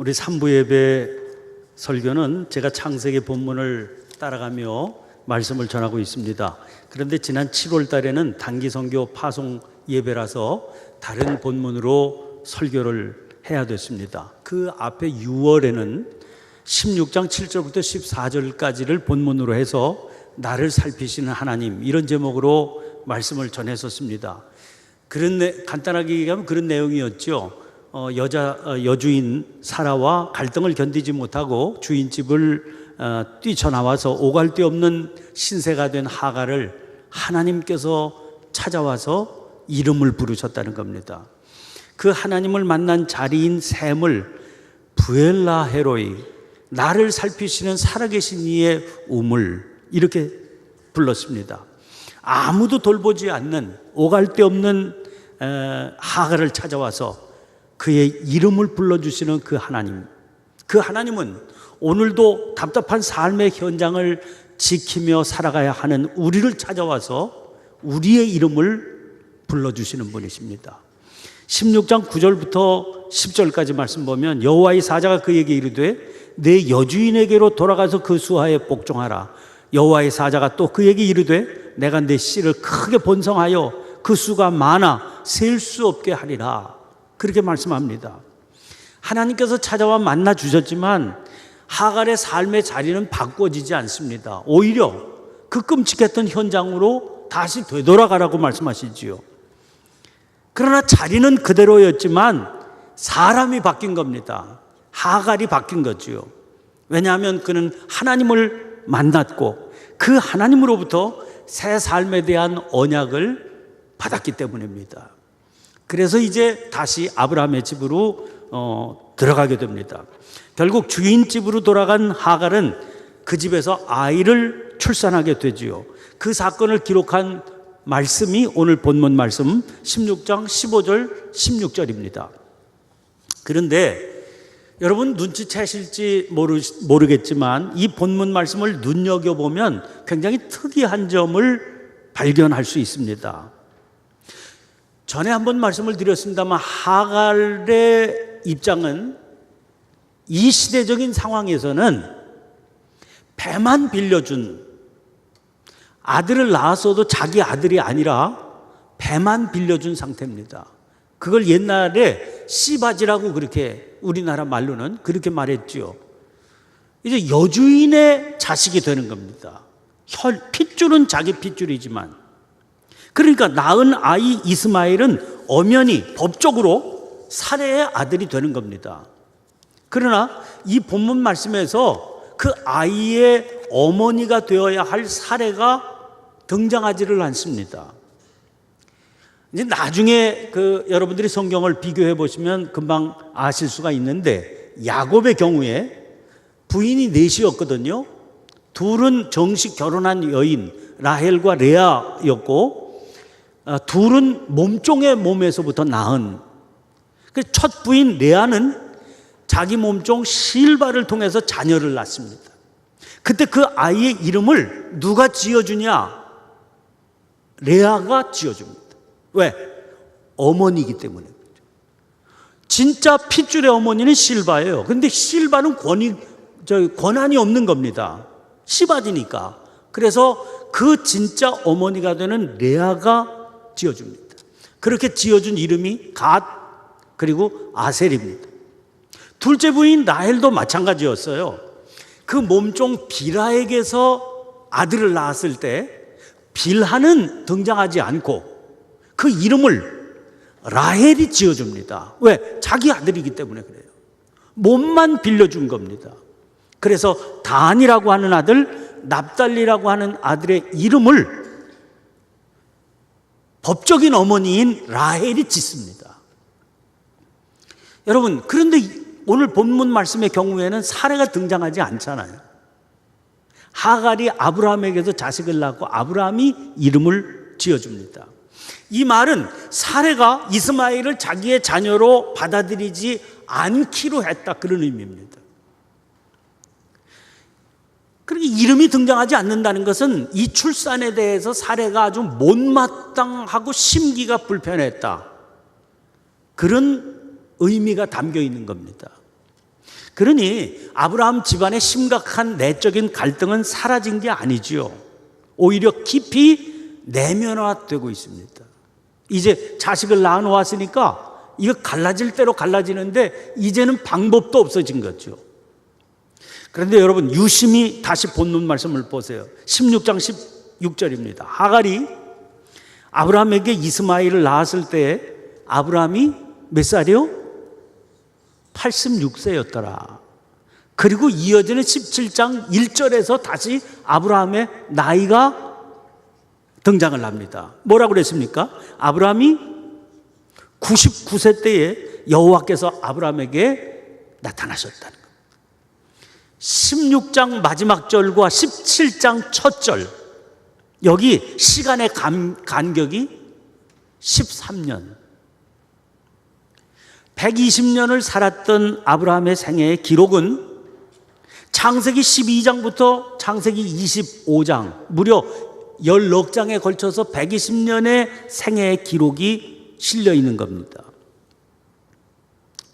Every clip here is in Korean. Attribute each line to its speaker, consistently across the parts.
Speaker 1: 우리 3부 예배 설교는 제가 창세기 본문을 따라가며 말씀을 전하고 있습니다. 그런데 지난 7월 달에는 단기 선교 파송 예배라서 다른 본문으로 설교를 해야 됐습니다. 그 앞에 6월에는 16장 7절부터 14절까지를 본문으로 해서 나를 살피시는 하나님, 이런 제목으로 말씀을 전했었습니다. 간단하게 얘기하면 그런 내용이었죠. 여주인 사라와 갈등을 견디지 못하고 주인 집을 뛰쳐나와서 오갈 데 없는 신세가 된 하갈을 하나님께서 찾아와서 이름을 부르셨다는 겁니다. 그 하나님을 만난 자리인 샘을 부엘라 헤로이, 나를 살피시는 살아계신 이의 우물, 이렇게 불렀습니다. 아무도 돌보지 않는 오갈 데 없는 하갈을 찾아와서 그의 이름을 불러주시는 그 하나님, 그 하나님은 오늘도 답답한 삶의 현장을 지키며 살아가야 하는 우리를 찾아와서 우리의 이름을 불러주시는 분이십니다. 16장 9절부터 10절까지 말씀 보면 여호와의 사자가 그에게 이르되 내 여주인에게로 돌아가서 그 수하에 복종하라. 여호와의 사자가 또 그에게 이르되 내가 내 씨를 크게 번성하여 그 수가 많아 셀 수 없게 하리라. 그렇게 말씀합니다. 하나님께서 찾아와 만나 주셨지만 하갈의 삶의 자리는 바꿔지지 않습니다. 오히려 그 끔찍했던 현장으로 다시 되돌아가라고 말씀하시지요. 그러나 자리는 그대로였지만 사람이 바뀐 겁니다. 하갈이 바뀐 거지요. 왜냐하면 그는 하나님을 만났고 그 하나님으로부터 새 삶에 대한 언약을 받았기 때문입니다. 그래서 이제 다시 아브라함의 집으로 들어가게 됩니다. 결국 주인 집으로 돌아간 하갈은 그 집에서 아이를 출산하게 되지요. 그 사건을 기록한 말씀이 오늘 본문 말씀 16장 15절 16절입니다. 그런데 여러분 눈치채실지 모르겠지만 이 본문 말씀을 눈여겨보면 굉장히 특이한 점을 발견할 수 있습니다. 전에 한번 말씀을 드렸습니다만 하갈의 입장은 이 시대적인 상황에서는 배만 빌려준, 아들을 낳았어도 자기 아들이 아니라 배만 빌려준 상태입니다. 그걸 옛날에 씨바지라고 그렇게 우리나라 말로는 그렇게 말했죠. 이제 여주인의 자식이 되는 겁니다. 핏줄은 자기 핏줄이지만, 그러니까 낳은 아이 이스마엘은 엄연히 법적으로 사레의 아들이 되는 겁니다. 그러나 이 본문 말씀에서 그 아이의 어머니가 되어야 할 사레가 등장하지를 않습니다. 이제 나중에 여러분들이 성경을 비교해 보시면 금방 아실 수가 있는데, 야곱의 경우에 부인이 넷이었거든요. 둘은 정식 결혼한 여인 라헬과 레아였고, 둘은 몸종의 몸에서부터 낳은, 첫 부인 레아는 자기 몸종 실바를 통해서 자녀를 낳습니다. 그때 그 아이의 이름을 누가 지어주냐? 레아가 지어줍니다. 왜? 어머니이기 때문에. 진짜 핏줄의 어머니는 실바예요. 그런데 실바는 권한이 없는 겁니다. 씨바지니까. 그래서 그 진짜 어머니가 되는 레아가 지어줍니다. 그렇게 지어준 이름이 갓, 그리고 아셀입니다. 둘째 부인 라헬도 마찬가지였어요. 그 몸종 빌하에게서 아들을 낳았을 때 빌하는 등장하지 않고 그 이름을 라헬이 지어줍니다. 왜? 자기 아들이기 때문에 그래요. 몸만 빌려준 겁니다. 그래서 단이라고 하는 아들, 납달리라고 하는 아들의 이름을 법적인 어머니인 라헬이 짓습니다. 여러분, 그런데 오늘 본문 말씀의 경우에는 사레가 등장하지 않잖아요. 하갈이 아브라함에게서 자식을 낳고 아브라함이 이름을 지어줍니다. 이 말은 사레가 이스마엘을 자기의 자녀로 받아들이지 않기로 했다, 그런 의미입니다. 그렇게 이름이 등장하지 않는다는 것은 이 출산에 대해서 사레가 아주 못마땅하고 심기가 불편했다, 그런 의미가 담겨 있는 겁니다. 그러니 아브라함 집안의 심각한 내적인 갈등은 사라진 게 아니지요. 오히려 깊이 내면화되고 있습니다. 이제 자식을 낳아놓았으니까 이거 갈라질 대로 갈라지는데 이제는 방법도 없어진 거죠. 그런데 여러분 유심히 다시 본문 말씀을 보세요. 16장 16절입니다. 하갈이 아브라함에게 이스마엘을 낳았을 때 아브라함이 몇 살이요? 86세였더라. 그리고 이어지는 17장 1절에서 다시 아브라함의 나이가 등장을 합니다. 뭐라고 그랬습니까? 아브라함이 99세 때에 여호와께서 아브라함에게 나타나셨다는 것. 16장 마지막 절과 17장 첫 절, 여기 시간의 간격이 13년. 120년을 살았던 아브라함의 생애의 기록은 창세기 12장부터 창세기 25장, 무려 16장에 걸쳐서 120년의 생애의 기록이 실려 있는 겁니다.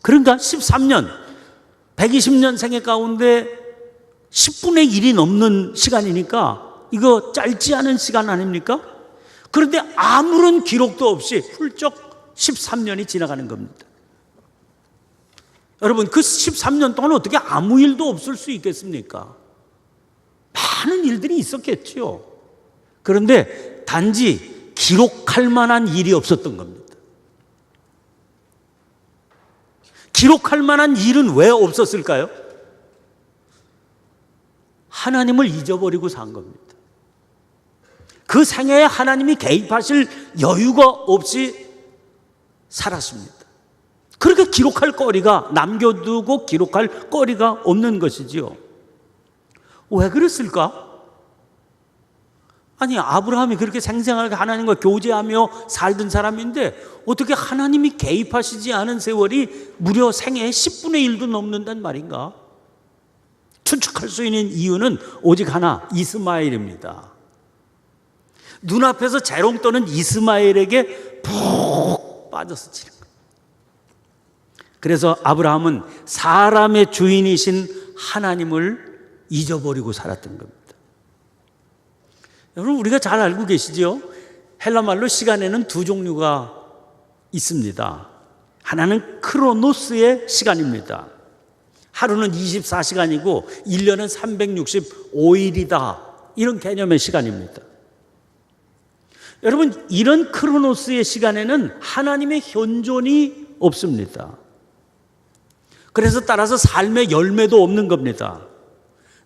Speaker 1: 그러니까 13년, 120년 생애 가운데 10분의 1이 넘는 시간이니까 이거 짧지 않은 시간 아닙니까? 그런데 아무런 기록도 없이 훌쩍 13년이 지나가는 겁니다. 여러분, 그 13년 동안 어떻게 아무 일도 없을 수 있겠습니까? 많은 일들이 있었겠죠. 그런데 단지 기록할 만한 일이 없었던 겁니다. 기록할 만한 일은 왜 없었을까요? 하나님을 잊어버리고 산 겁니다. 그 생애에 하나님이 개입하실 여유가 없이 살았습니다. 그렇게 기록할 거리가, 남겨두고 기록할 거리가 없는 것이지요. 왜 그랬을까? 아니, 아브라함이 그렇게 생생하게 하나님과 교제하며 살던 사람인데 어떻게 하나님이 개입하시지 않은 세월이 무려 생애의 10분의 1도 넘는단 말인가? 추측할 수 있는 이유는 오직 하나, 이스마엘입니다. 눈앞에서 재롱 떠는 이스마엘에게 푹 빠져서 지는 거예요. 그래서 아브라함은 사람의 주인이신 하나님을 잊어버리고 살았던 겁니다. 여러분, 우리가 잘 알고 계시죠? 헬라말로 시간에는 두 종류가 있습니다. 하나는 크로노스의 시간입니다. 하루는 24시간이고 1년은 365일이다. 이런 개념의 시간입니다. 여러분, 이런 크로노스의 시간에는 하나님의 현존이 없습니다. 그래서 따라서 삶의 열매도 없는 겁니다.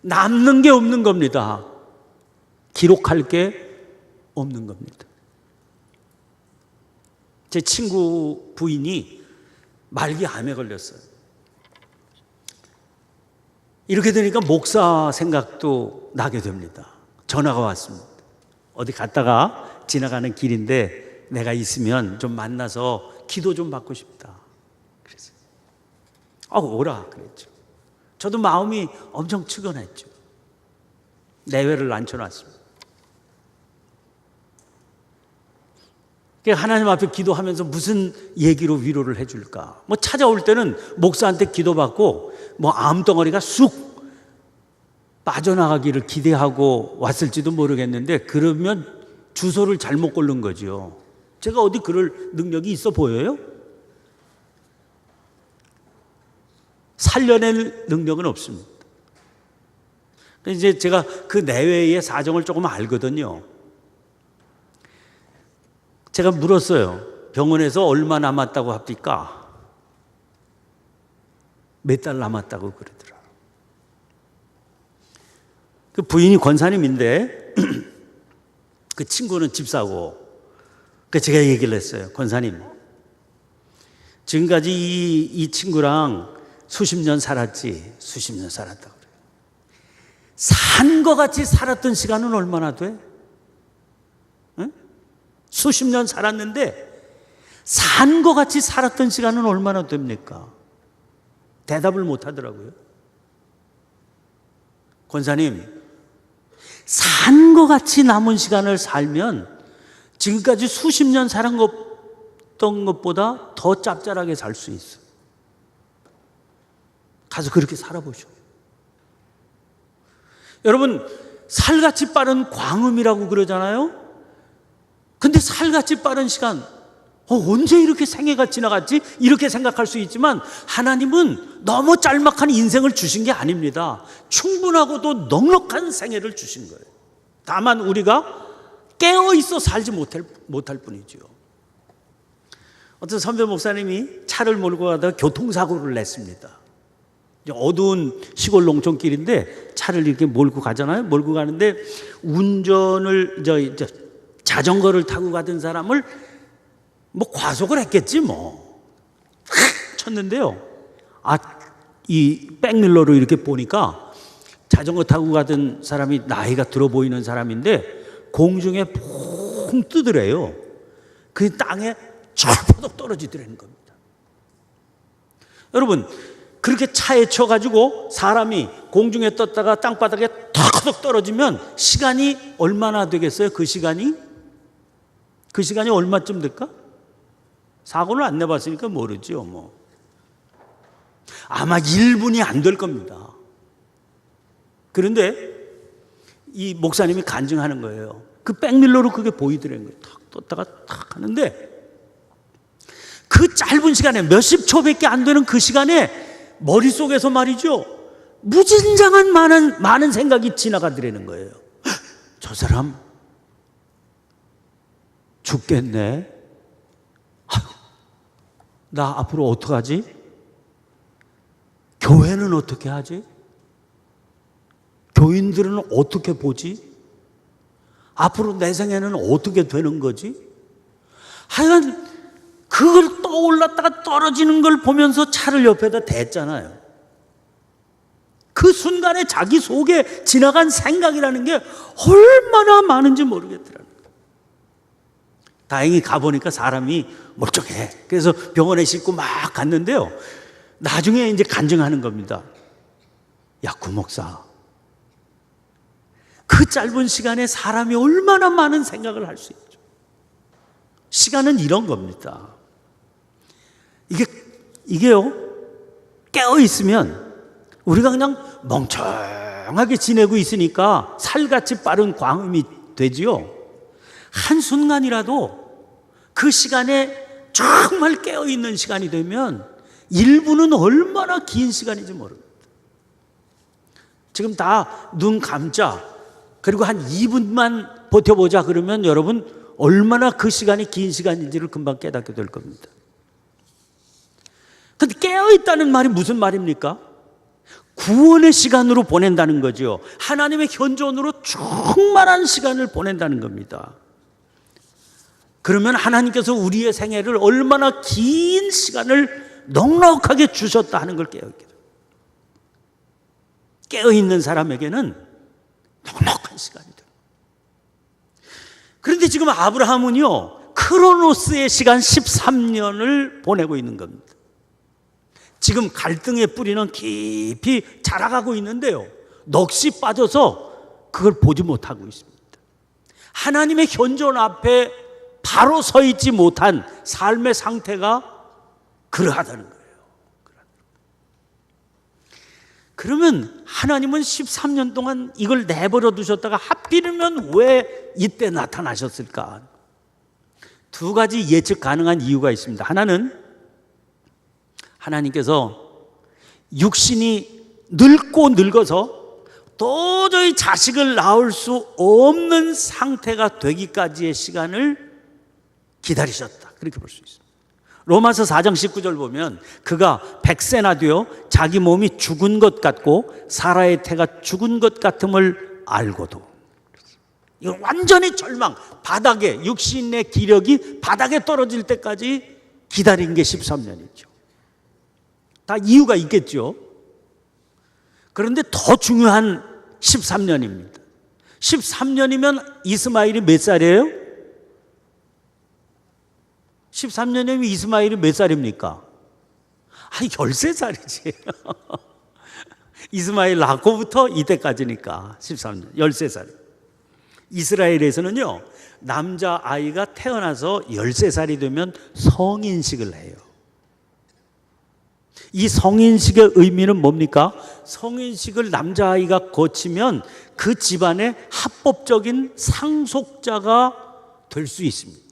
Speaker 1: 남는 게 없는 겁니다. 기록할 게 없는 겁니다. 제 친구 부인이 말기암에 걸렸어요. 이렇게 되니까 목사 생각도 나게 됩니다. 전화가 왔습니다. 어디 갔다가 지나가는 길인데 내가 있으면 좀 만나서 기도 좀 받고 싶다. 그랬어요. 오라 그랬죠. 저도 마음이 엄청 측은했죠. 내외를 앉혀놨습니다. 하나님 앞에 기도하면서 무슨 얘기로 위로를 해줄까? 찾아올 때는 목사한테 기도받고 암덩어리가 쑥 빠져나가기를 기대하고 왔을지도 모르겠는데, 그러면 주소를 잘못 고른 거죠. 제가 어디 그럴 능력이 있어 보여요? 살려낼 능력은 없습니다. 이제 제가 그 내외의 사정을 조금 알거든요. 제가 물었어요. 병원에서 얼마 남았다고 합니까? 몇 달 남았다고 그러더라. 그 부인이 권사님인데 그 친구는 집사고, 제가 얘기를 했어요. 권사님, 지금까지 이 친구랑 수십 년 살았지. 수십 년 살았다고 그래요. 산 것 같이 살았던 시간은 얼마나 돼? 응? 수십 년 살았는데 산 것 같이 살았던 시간은 얼마나 됩니까? 대답을 못 하더라고요. 권사님, 산 것 같이 남은 시간을 살면 지금까지 수십 년 살았던 것보다 더 짭짤하게 살 수 있어. 가서 그렇게 살아보죠. 여러분, 살같이 빠른 광음이라고 그러잖아요. 근데 살같이 빠른 시간, 언제 이렇게 생애가 지나갔지? 이렇게 생각할 수 있지만 하나님은 너무 짤막한 인생을 주신 게 아닙니다. 충분하고도 넉넉한 생애를 주신 거예요. 다만 우리가 깨어있어 살지 못할 뿐이죠. 어떤 선배 목사님이 차를 몰고 가다가 교통사고를 냈습니다. 어두운 시골 농촌길인데 차를 이렇게 몰고 가잖아요. 몰고 가는데 운전을 자전거를 타고 가던 사람을 과속을 했겠지 쳤는데요. 이 백밀러로 이렇게 보니까 자전거 타고 가던 사람이 나이가 들어 보이는 사람인데 공중에 퐁 뜨더래요. 그 땅에 철퍼덕 떨어지더라는 겁니다. 여러분, 그렇게 차에 쳐가지고 사람이 공중에 떴다가 땅바닥에 턱턱 떨어지면 시간이 얼마나 되겠어요? 그 시간이 얼마쯤 될까? 사고를 안 내봤으니까 모르죠. 아마 1분이 안 될 겁니다. 그런데 이 목사님이 간증하는 거예요. 그 백밀러로 그게 보이더라는 거예요. 탁 떴다가 탁 하는데 그 짧은 시간에 몇십 초밖에 안 되는 그 시간에 머릿속에서 말이죠, 무진장한 많은 생각이 지나가더라는 거예요. 저 사람 죽겠네. 나 앞으로 어떡하지? 교회는 어떻게 하지? 교인들은 어떻게 보지? 앞으로 내 생애는 어떻게 되는 거지? 하여간 그걸 떠올랐다가 떨어지는 걸 보면서 차를 옆에다 댔잖아요. 그 순간에 자기 속에 지나간 생각이라는 게 얼마나 많은지 모르겠더라고요. 다행히 가보니까 사람이 멀쩡해. 그래서 병원에 싣고 막 갔는데요. 나중에 이제 간증하는 겁니다. 야, 구목사, 그 짧은 시간에 사람이 얼마나 많은 생각을 할 수 있죠. 시간은 이런 겁니다. 이게요, 깨어있으면 우리가 그냥 멍청하게 지내고 있으니까 살같이 빠른 광음이 되지요. 한순간이라도 그 시간에 정말 깨어있는 시간이 되면 1분은 얼마나 긴 시간인지 모릅니다. 지금 다 눈 감자, 그리고 한 2분만 버텨보자 그러면 여러분 얼마나 그 시간이 긴 시간인지를 금방 깨닫게 될 겁니다. 근데 깨어있다는 말이 무슨 말입니까? 구원의 시간으로 보낸다는 거죠. 하나님의 현존으로 충만한 시간을 보낸다는 겁니다. 그러면 하나님께서 우리의 생애를 얼마나 긴 시간을 넉넉하게 주셨다 하는 걸 깨어있게 됩니다. 깨어있는 사람에게는 넉넉한 시간이 됩니다. 그런데 지금 아브라함은요, 크로노스의 시간 13년을 보내고 있는 겁니다. 지금 갈등의 뿌리는 깊이 자라가고 있는데요, 넋이 빠져서 그걸 보지 못하고 있습니다. 하나님의 현존 앞에 바로 서 있지 못한 삶의 상태가 그러하다는 거예요. 그러면 하나님은 13년 동안 이걸 내버려 두셨다가 하필이면 왜 이때 나타나셨을까? 두 가지 예측 가능한 이유가 있습니다. 하나는 하나님께서 육신이 늙고 늙어서 도저히 자식을 낳을 수 없는 상태가 되기까지의 시간을 기다리셨다, 그렇게 볼 수 있습니다. 로마서 4장 19절 보면 그가 100세나 되어 자기 몸이 죽은 것 같고 사라의 태가 죽은 것 같음을 알고도, 이건 완전히 절망, 바닥에, 육신의 기력이 바닥에 떨어질 때까지 기다린 게 13년이죠. 다 이유가 있겠죠. 그런데 더 중요한 13년입니다. 13년이면 이스마엘이 몇 살이에요? 13년이면 이스마엘이 몇 살입니까? 13살이지. 이스마엘 낳고부터 이때까지니까 13년, 13살. 이스라엘에서는요, 남자아이가 태어나서 13살이 되면 성인식을 해요. 이 성인식의 의미는 뭡니까? 성인식을 남자아이가 거치면 그 집안의 합법적인 상속자가 될 수 있습니다.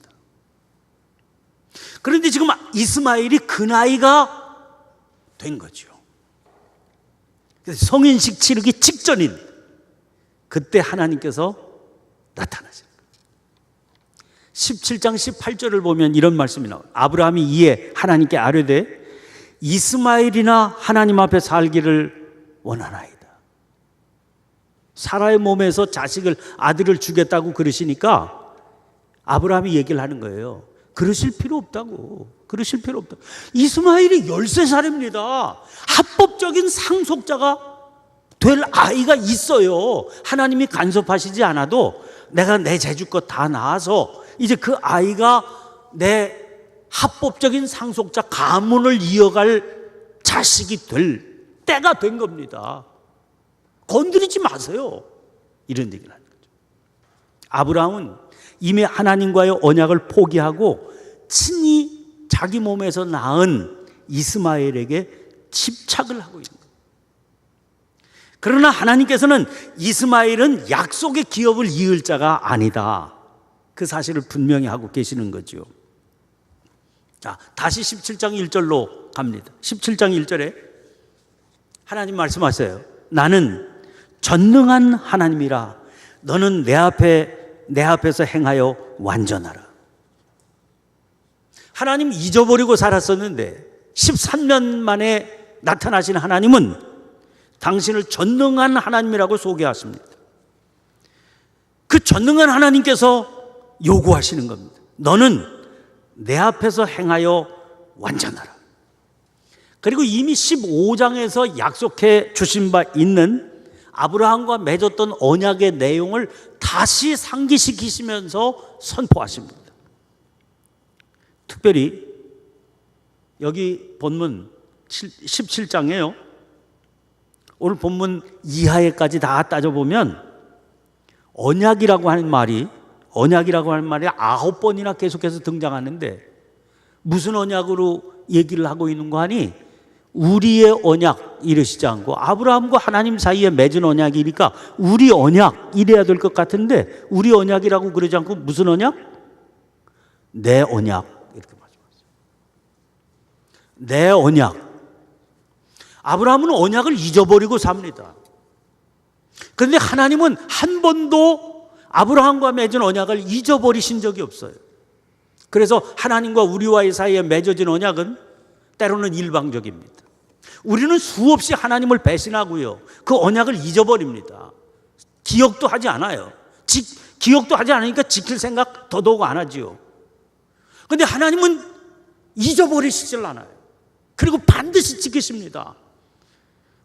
Speaker 1: 그런데 지금 이스마엘이 그 나이가 된 거죠. 성인식 치르기 직전인 그때 하나님께서 나타나시는 거예요. 17장 18절을 보면 이런 말씀이 나와요. 아브라함이 이에 하나님께 아뢰되 이스마엘이나 하나님 앞에 살기를 원하나이다. 사라의 몸에서 아들을 주겠다고 그러시니까 아브라함이 얘기를 하는 거예요. 그러실 필요 없다고. 그러실 필요 없다. 이스마엘이 13살입니다. 합법적인 상속자가 될 아이가 있어요. 하나님이 간섭하시지 않아도 내가 내 재주껏 다 낳아서 이제 그 아이가 내 합법적인 상속자 가문을 이어갈 자식이 될 때가 된 겁니다. 건드리지 마세요. 이런 얘기를 하는 거죠. 아브라함은 이미 하나님과의 언약을 포기하고 친히 자기 몸에서 낳은 이스마엘에게 집착을 하고 있는 거예요. 그러나 하나님께서는 이스마엘은 약속의 기업을 이을 자가 아니다. 그 사실을 분명히 하고 계시는 거죠. 자, 다시 17장 1절로 갑니다. 17장 1절에 하나님 말씀하세요. 나는 전능한 하나님이라 너는 내 앞에서 행하여 완전하라. 하나님 잊어버리고 살았었는데 13년 만에 나타나신 하나님은 당신을 전능한 하나님이라고 소개하십니다. 그 전능한 하나님께서 요구하시는 겁니다. 너는 내 앞에서 행하여 완전하라. 그리고 이미 15장에서 약속해 주신 바 있는 아브라함과 맺었던 언약의 내용을 다시 상기시키시면서 선포하십니다. 특별히 여기 본문 17장에요. 오늘 본문 이하에까지 다 따져보면 언약이라고 하는 말이 9번이나 계속해서 등장하는데 무슨 언약으로 얘기를 하고 있는 거 아니? 우리의 언약 이러시지 않고 아브라함과 하나님 사이에 맺은 언약이니까 우리 언약 이래야 될 것 같은데 우리 언약이라고 그러지 않고 무슨 언약? 내 언약 이렇게 말씀하셨어요. 내 언약. 아브라함은 언약을 잊어버리고 삽니다. 그런데 하나님은 한 번도 아브라함과 맺은 언약을 잊어버리신 적이 없어요. 그래서 하나님과 우리와의 사이에 맺어진 언약은 때로는 일방적입니다. 우리는 수없이 하나님을 배신하고요. 그 언약을 잊어버립니다. 기억도 하지 않아요. 기억도 하지 않으니까 지킬 생각 더더욱 안 하지요. 그런데 하나님은 잊어버리시질 않아요. 그리고 반드시 지키십니다.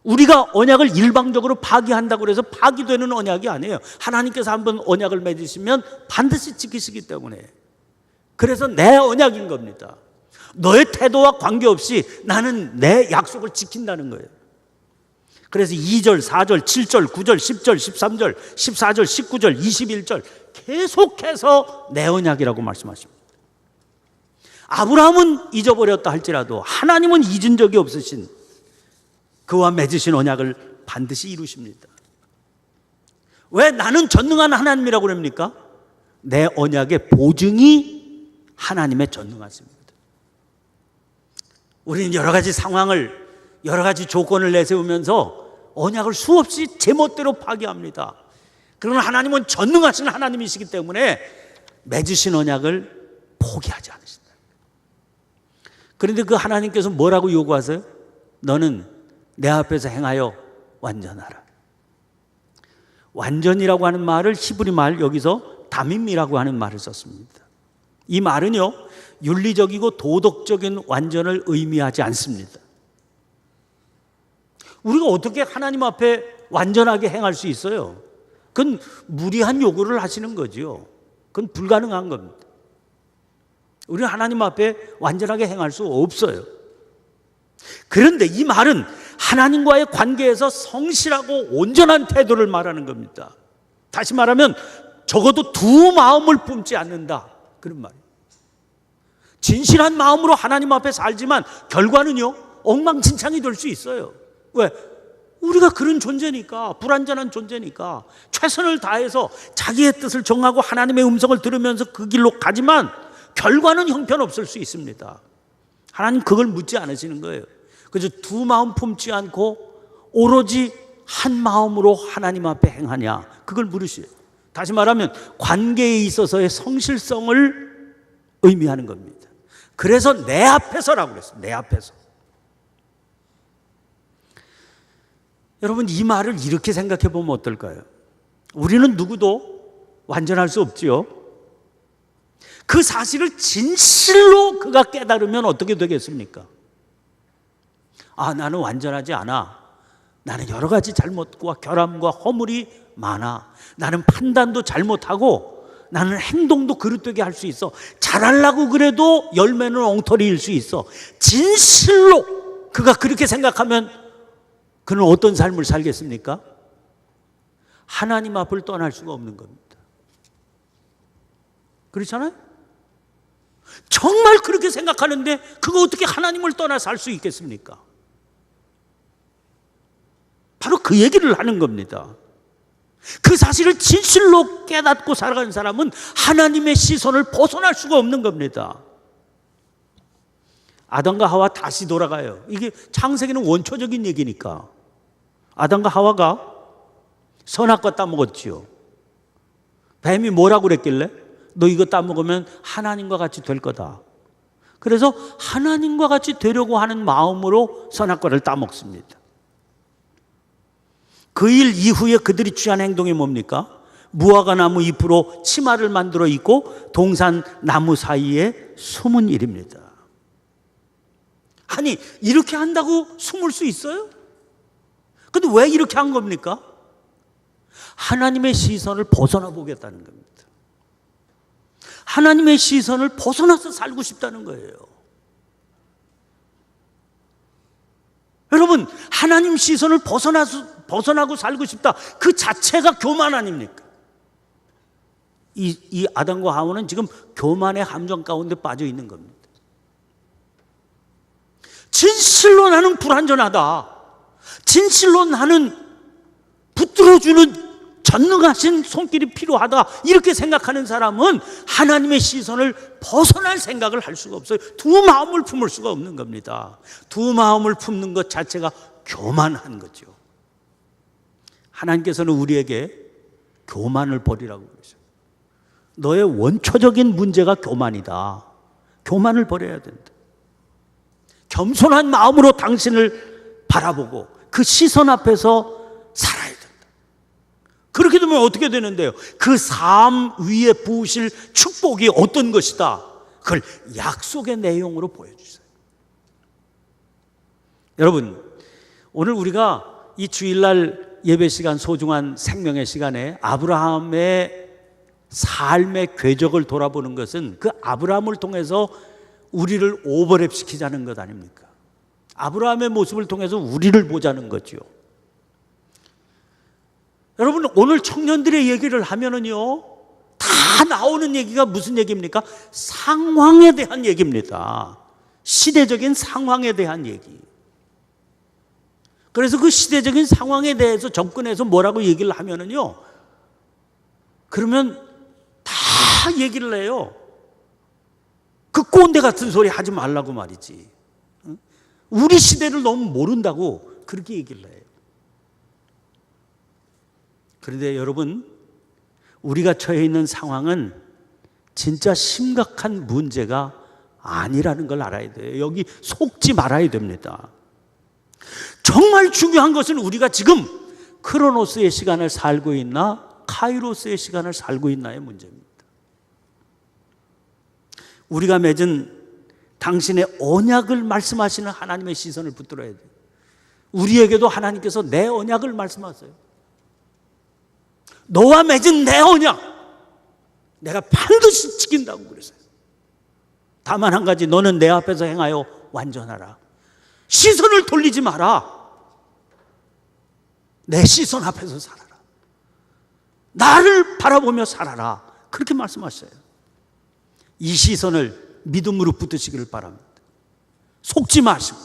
Speaker 1: 우리가 언약을 일방적으로 파기한다고 해서 파기되는 언약이 아니에요. 하나님께서 한번 언약을 맺으시면 반드시 지키시기 때문에. 그래서 내 언약인 겁니다. 너의 태도와 관계없이 나는 내 약속을 지킨다는 거예요. 그래서 2절, 4절, 7절, 9절, 10절, 13절, 14절, 19절, 21절 계속해서 내 언약이라고 말씀하십니다. 아브라함은 잊어버렸다 할지라도 하나님은 잊은 적이 없으신 그와 맺으신 언약을 반드시 이루십니다. 왜 나는 전능한 하나님이라고 그럽니까? 내 언약의 보증이 하나님의 전능하십니다. 우리는 여러 가지 상황을, 여러 가지 조건을 내세우면서 언약을 수없이 제멋대로 파기합니다. 그러나 하나님은 전능하신 하나님이시기 때문에 맺으신 언약을 포기하지 않으신다. 그런데 그 하나님께서 뭐라고 요구하세요? 너는 내 앞에서 행하여 완전하라. 완전이라고 하는 말을 히브리 말 여기서 담임이라고 하는 말을 썼습니다. 이 말은요, 윤리적이고 도덕적인 완전을 의미하지 않습니다. 우리가 어떻게 하나님 앞에 완전하게 행할 수 있어요? 그건 무리한 요구를 하시는 거죠. 그건 불가능한 겁니다. 우리는 하나님 앞에 완전하게 행할 수 없어요. 그런데 이 말은 하나님과의 관계에서 성실하고 온전한 태도를 말하는 겁니다. 다시 말하면 적어도 두 마음을 품지 않는다, 그런 말이에요. 진실한 마음으로 하나님 앞에 살지만 결과는요, 엉망진창이 될 수 있어요. 왜? 우리가 그런 존재니까, 불완전한 존재니까 최선을 다해서 자기의 뜻을 정하고 하나님의 음성을 들으면서 그 길로 가지만 결과는 형편없을 수 있습니다. 하나님 그걸 묻지 않으시는 거예요. 그래서 두 마음 품지 않고 오로지 한 마음으로 하나님 앞에 행하냐, 그걸 물으시요. 다시 말하면 관계에 있어서의 성실성을 의미하는 겁니다. 그래서 내 앞에서라고 그랬어요. 내 앞에서. 여러분, 이 말을 이렇게 생각해 보면 어떨까요? 우리는 누구도 완전할 수 없지요. 그 사실을 진실로 그가 깨달으면 어떻게 되겠습니까? 아, 나는 완전하지 않아. 나는 여러 가지 잘못과 결함과 허물이 많아. 나는 판단도 잘못하고 나는 행동도 그릇되게 할 수 있어. 잘하려고 그래도 열매는 엉터리일 수 있어. 진실로 그가 그렇게 생각하면 그는 어떤 삶을 살겠습니까? 하나님 앞을 떠날 수가 없는 겁니다. 그렇잖아요? 정말 그렇게 생각하는데 그거 어떻게 하나님을 떠나 살 수 있겠습니까? 바로 그 얘기를 하는 겁니다. 그 사실을 진실로 깨닫고 살아가는 사람은 하나님의 시선을 벗어날 수가 없는 겁니다. 아담과 하와 다시 돌아가요. 이게 창세기는 원초적인 얘기니까. 아담과 하와가 선악과 따먹었지요. 뱀이 뭐라고 그랬길래? 너 이거 따먹으면 하나님과 같이 될 거다. 그래서 하나님과 같이 되려고 하는 마음으로 선악과를 따먹습니다. 그 일 이후에 그들이 취한 행동이 뭡니까? 무화과 나무 잎으로 치마를 만들어 입고 동산 나무 사이에 숨은 일입니다. 아니, 이렇게 한다고 숨을 수 있어요? 근데 왜 이렇게 한 겁니까? 하나님의 시선을 벗어나 보겠다는 겁니다. 하나님의 시선을 벗어나서 살고 싶다는 거예요. 여러분, 하나님 시선을 벗어나고 살고 싶다, 그 자체가 교만 아닙니까? 이 아담과 하와는 지금 교만의 함정 가운데 빠져 있는 겁니다. 진실로 나는 불완전하다, 진실로 나는 붙들어주는 전능하신 손길이 필요하다, 이렇게 생각하는 사람은 하나님의 시선을 벗어날 생각을 할 수가 없어요. 두 마음을 품을 수가 없는 겁니다. 두 마음을 품는 것 자체가 교만한 거죠. 하나님께서는 우리에게 교만을 버리라고 그러죠. 너의 원초적인 문제가 교만이다. 교만을 버려야 된다. 겸손한 마음으로 당신을 바라보고 그 시선 앞에서 살아야 된다. 그렇게 되면 어떻게 되는데요? 그 삶 위에 부으실 축복이 어떤 것이다, 그걸 약속의 내용으로 보여주세요. 여러분, 오늘 우리가 이 주일날 예배 시간, 소중한 생명의 시간에 아브라함의 삶의 궤적을 돌아보는 것은 그 아브라함을 통해서 우리를 오버랩 시키자는 것 아닙니까? 아브라함의 모습을 통해서 우리를 보자는 거죠. 여러분, 오늘 청년들의 얘기를 하면은요, 다 나오는 얘기가 무슨 얘기입니까? 상황에 대한 얘기입니다. 시대적인 상황에 대한 얘기. 그래서 그 시대적인 상황에 대해서 접근해서 뭐라고 얘기를 하면은요, 그러면 다 얘기를 해요. 그 꼰대 같은 소리 하지 말라고 말이지. 우리 시대를 너무 모른다고 그렇게 얘기를 해요. 그런데 여러분, 우리가 처해 있는 상황은 진짜 심각한 문제가 아니라는 걸 알아야 돼요. 여기 속지 말아야 됩니다. 정말 중요한 것은 우리가 지금 크로노스의 시간을 살고 있나 카이로스의 시간을 살고 있나의 문제입니다. 우리가 맺은 당신의 언약을 말씀하시는 하나님의 시선을 붙들어야 돼요. 우리에게도 하나님께서 내 언약을 말씀하세요. 너와 맺은 내 언약, 내가 반드시 지킨다고 그랬어요. 다만 한 가지, 너는 내 앞에서 행하여 완전하라. 시선을 돌리지 마라. 내 시선 앞에서 살아라. 나를 바라보며 살아라. 그렇게 말씀하셨어요. 이 시선을 믿음으로 붙드시기를 바랍니다. 속지 마시고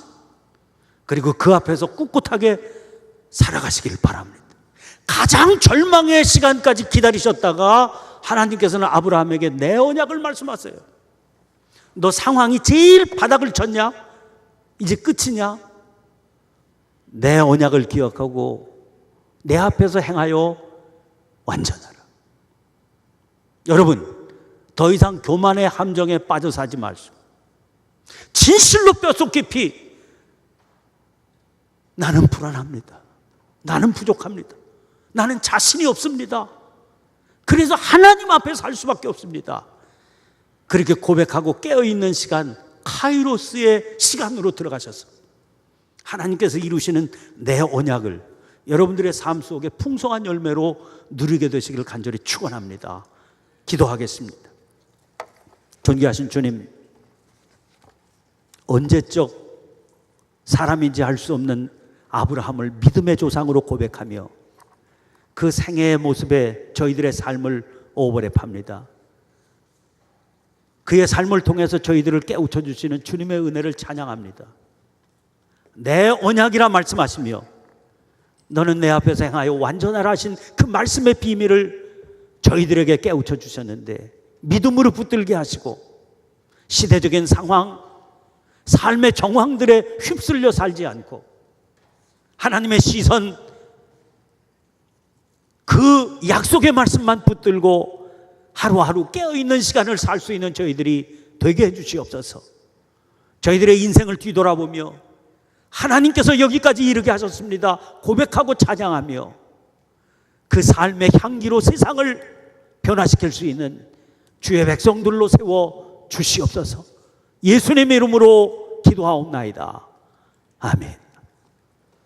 Speaker 1: 그리고 그 앞에서 꿋꿋하게 살아가시길 바랍니다. 가장 절망의 시간까지 기다리셨다가 하나님께서는 아브라함에게 내 언약을 말씀하세요. 너 상황이 제일 바닥을 쳤냐? 이제 끝이냐? 내 언약을 기억하고 내 앞에서 행하여 완전하라. 여러분, 더 이상 교만의 함정에 빠져 사지 마시고 진실로 뼛속 깊이 나는 불안합니다. 나는 부족합니다. 나는 자신이 없습니다. 그래서 하나님 앞에 살 수밖에 없습니다. 그렇게 고백하고 깨어있는 시간, 카이로스의 시간으로 들어가셔서 하나님께서 이루시는 내 언약을 여러분들의 삶 속에 풍성한 열매로 누리게 되시기를 간절히 축원합니다. 기도하겠습니다. 존귀하신 주님, 언제적 사람인지 알 수 없는 아브라함을 믿음의 조상으로 고백하며 그 생애의 모습에 저희들의 삶을 오버랩합니다. 그의 삶을 통해서 저희들을 깨우쳐 주시는 주님의 은혜를 찬양합니다. 내 언약이라 말씀하시며 너는 내 앞에서 행하여 완전하라 하신 그 말씀의 비밀을 저희들에게 깨우쳐 주셨는데 믿음으로 붙들게 하시고 시대적인 상황, 삶의 정황들에 휩쓸려 살지 않고 하나님의 시선, 그 약속의 말씀만 붙들고 하루하루 깨어있는 시간을 살 수 있는 저희들이 되게 해주시옵소서. 저희들의 인생을 뒤돌아보며 하나님께서 여기까지 이르게 하셨습니다 고백하고 찬양하며 그 삶의 향기로 세상을 변화시킬 수 있는 주의 백성들로 세워 주시옵소서. 예수님의 이름으로 기도하옵나이다. 아멘.